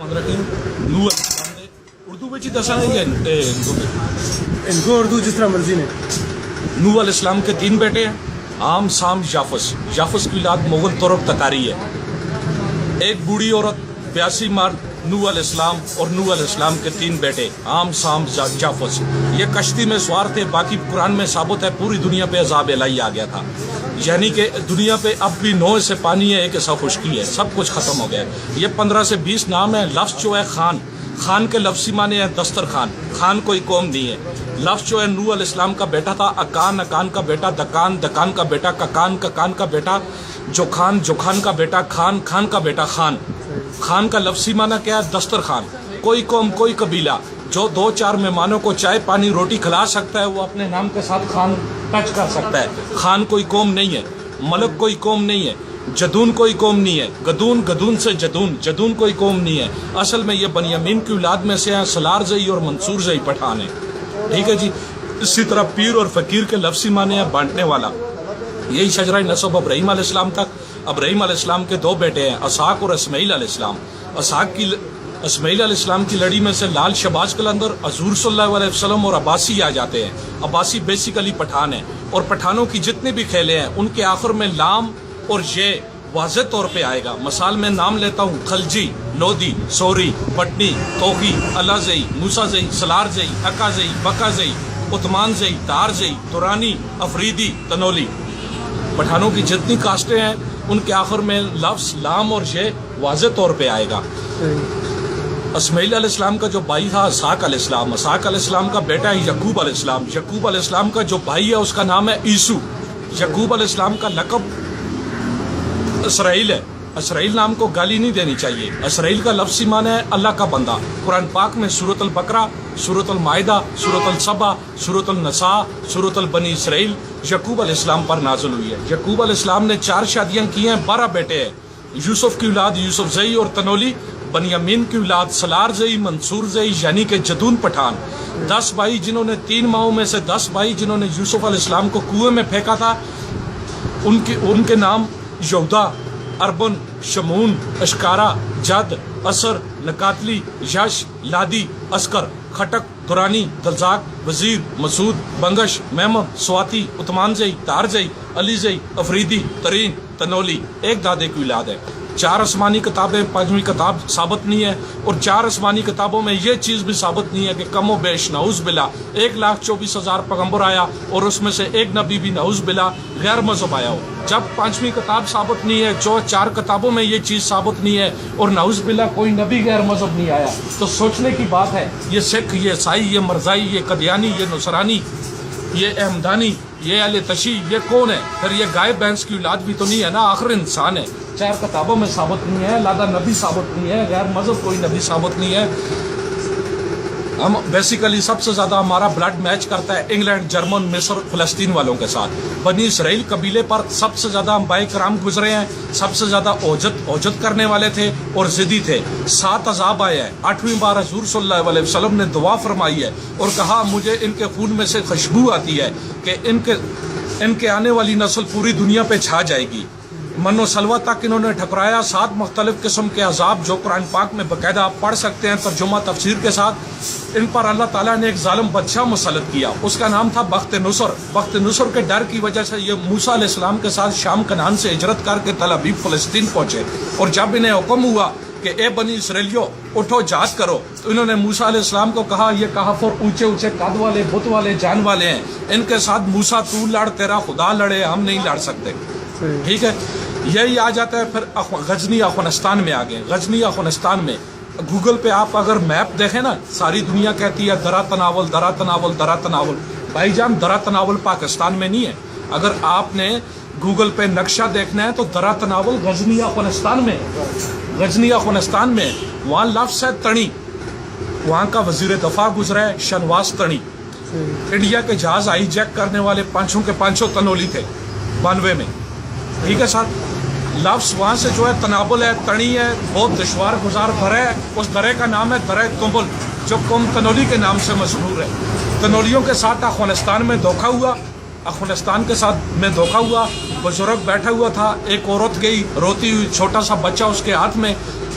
اردو میں دسا ہے ان کو اردو جس طرح مرضی نے. نوح علیہ السلام کے 3 بیٹے ہیں، عام، سام، یافس. یافس کی اولاد مغل ترک تتاری ہے. ایک بوڑھی عورت، 82 مرد، نوح علیہ السلام اور نوح علیہ السلام کے 3 بیٹے، عام، سام، یافس. یہ کشتی میں سوار تھے. باقی قرآن میں ثابت ہے پوری دنیا پہ عذاب الہی آ گیا تھا، یعنی کہ دنیا پہ اب بھی 9 سے پانی ہے، 1 ایسا خشکی ہے، سب کچھ ختم ہو گیا ہے. یہ 15 سے 20 نام ہے. لفظ جو ہے خان، خان کے لفظی معنی ہے دسترخوان. خان کوئی قوم نہیں ہے. لفظ جو ہے نوح علیہ السلام کا بیٹا تھا اکان، اکان کا بیٹا دکان، دکان کا بیٹا ککان، ککان کا بیٹا جوخان، جوخان کا بیٹا خان، خان کا بیٹا خان. خان کا لفظی معنی کیا ہے؟ دسترخوان. کوئی قوم، کوئی قبیلہ جو 2-4 مہمانوں کو چائے پانی روٹی کھلا سکتا ہے وہ اپنے نام کے ساتھ خان ٹچ کر سکتا ہے. خان کوئی قوم نہیں ہے. ملک کوئی قوم نہیں ہے. جدون کوئی قوم نہیں ہے. گدون، گدون سے جدون، جدون کوئی قوم نہیں ہے. اصل میں یہ بنیامین کی اولاد میں سے ہیں. سلار زئی اور منصور زئی پٹھان ہیں. ٹھیک ہے جی. اسی طرح پیر اور فقیر کے لفظی معنی ہے بانٹنے والا. یہی شجرہ نسب ابراہیم علیہ السلام تک. ابراہیم علیہ السلام کے 2 بیٹے ہیں، اسحاق اور اسماعیل علیہ السلام. اسماعیل علیہ السلام کی لڑی میں سے لال شہباز قلندر، حضور صلی اللہ علیہ وسلم اور عباسی آ جاتے ہیں. عباسی بیسیکلی پٹھان ہیں، اور پٹھانوں کی جتنے بھی کھیلے ہیں ان کے آخر میں لام اور یہ واضح طور پہ آئے گا. مثال میں نام لیتا ہوں: خلجی، لودھی، سوری، پٹنی، توخی، اللہ زئی، موسیٰ زئی، سلار زئی، اکا زئی، بکا زئی، عثمان زئی، تار زئی، تورانی، افریدی، تنولی. پٹھانوں کی جتنی کاسٹیں ہیں ان کے آخر میں لفظ لام اور یہ واضح طور پہ آئے گا. اسماعیل علیہ السلام کا جو بھائی تھا اسحاق علیہ السلام. اسحاق علیہ السلام کا بیٹا ہے یعقوب علیہ السلام. یعقوب علیہ السلام کا جو بھائی ہے اس کا نام ہے عیسو. یعقوب علیہ السلام کا لقب اسرائیل ہے. اسرائیل نام کو گالی نہیں دینی چاہیے. اسرائیل کا لفظی معنی ہے اللہ کا بندہ. قرآن پاک میں سورۃ البقرہ، سورۃ المائدہ، سورۃ السبا، سورۃ النساء، سورۃ البنی اسرائیل یعقوب علیہ السلام پر نازل ہوئی ہے. یعقوب علیہ السلام نے 4 شادیاں کی ہیں، 12 بیٹے ہیں. یوسف کی اولاد یوسف زئی اور تنولی. بنیامین کی اولاد سلار زئی، منصور زئی یعنی کہ جدون پٹھان. 10 بھائی جنہوں نے 3 ماہوں میں سے 10 بھائی جنہوں نے یوسف علیہ السلام کو کنویں میں پھینکا تھا ان کے نام یہودا، اربن، شمون، اشکارا، جد، اثر، نکاتلی، یش، لادی، اسکر، خٹک، دورانی، دلزاق، وزیر، مسعود، بنگش، میمن، سواتی، عثمان زئی، تار زئی، علی زئی، افریدی، ترین، تنولی. ایک دادے کی اولاد ہے. 4 آسمانی کتابیں، 5ویں کتاب ثابت نہیں ہے. اور 4 آسمانی کتابوں میں یہ چیز بھی ثابت نہیں ہے کہ کم و بیش نعوذ باللہ 1,24,000 پیغمبر آیا اور اس میں سے ایک نبی بھی نعوذ باللہ غیر مذہب آیا ہو. جب 5ویں کتاب ثابت نہیں ہے، جو 4 کتابوں میں یہ چیز ثابت نہیں ہے اور نعوذ باللہ کوئی نبی غیر مذہب نہیں آیا، تو سوچنے کی بات ہے یہ سکھ، یہ عیسائی، یہ مرزائی، یہ قدیانی، یہ نصرانی، یہ احمدانی، یہ اہل تشیع، یہ کون ہے؟ پھر یہ گائے بھینس کی اولاد بھی تو نہیں ہے نا، آخر انسان ہے. 4 کتابوں میں ثابت نہیں ہے، لادہ نبی ثابت نہیں ہے، غیر مذہب کوئی نبی ثابت نہیں ہے. ہم بیسیکلی سب سے زیادہ ہمارا بلڈ میچ کرتا ہے انگلینڈ، جرمن، مصر، فلسطین والوں کے ساتھ. بنی اسرائیل قبیلے پر سب سے زیادہ انبیاء کرام گزرے ہیں. سب سے زیادہ اوجت کرنے والے تھے اور ضدی تھے. 7 عذاب آئے ہیں. 8ویں بار حضور صلی اللہ علیہ وسلم نے دعا فرمائی ہے اور کہا مجھے ان کے خون میں سے خوشبو آتی ہے کہ ان کے آنے والی نسل پوری دنیا پہ چھا جائے گی. من و سلوہ تک انہوں نے ٹھکرایا. 7 مختلف قسم کے عذاب جو قرآن پاک میں باقاعدہ آپ پڑھ سکتے ہیں ترجمہ تفسیر کے ساتھ. ان پر اللہ تعالیٰ نے ایک ظالم بادشاہ مسلط کیا، اس کا نام تھا بخت نصر. بخت نصر کے ڈر کی وجہ سے یہ موسیٰ علیہ السلام کے ساتھ شام کنعان سے ہجرت کر کے تل ابیب فلسطین پہنچے. اور جب انہیں حکم ہوا کہ اے بنی اسرائیلیو اٹھو جہاد کرو، تو انہوں نے موسیٰ علیہ السلام کو کہا یہ کہف اور اونچے اونچے قد والے، بت والے، جان والے ہیں، ان کے ساتھ موسیٰ تو لڑ، تیرا خدا لڑے، ہم نہیں لڑ سکتے. ٹھیک ہے. یہی آ جاتا ہے. پھر غزنی افغانستان میں آگے. غزنی افغانستان میں گوگل پہ آپ اگر میپ دیکھیں نا، ساری دنیا کہتی ہے درا تناول، درا تناول، درا تناول. بھائی جان درا تناول پاکستان میں نہیں ہے. اگر آپ نے گوگل پہ نقشہ دیکھنا ہے تو درا تناول غزنی افغانستان میں. غزنی افغانستان میں وہاں لفظ ہے تڑی. وہاں کا وزیر دفاع گزرا ہے شنواس تڑی. انڈیا کے جہاز آئی جیک کرنے والے 5 کے 5 تنولی تھے 92 میں. ٹھیک ہے ساتھ. لفظ وہاں سے جو ہے تنابل ہے، تڑی ہے، بہت دشوار گزار درہ ہے. اس درے کا نام ہے درہ تنبل جو قوم تنولی کے نام سے مشہور ہے. تنولیوں کے ساتھ افغانستان میں دھوکہ ہوا. افغانستان کے ساتھ میں دھوکہ ہوا. بزرگ بیٹھا ہوا تھا، ایک عورت گئی روتی ہوئی، چھوٹا سا بچہ اس کے ہاتھ میں.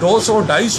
200-250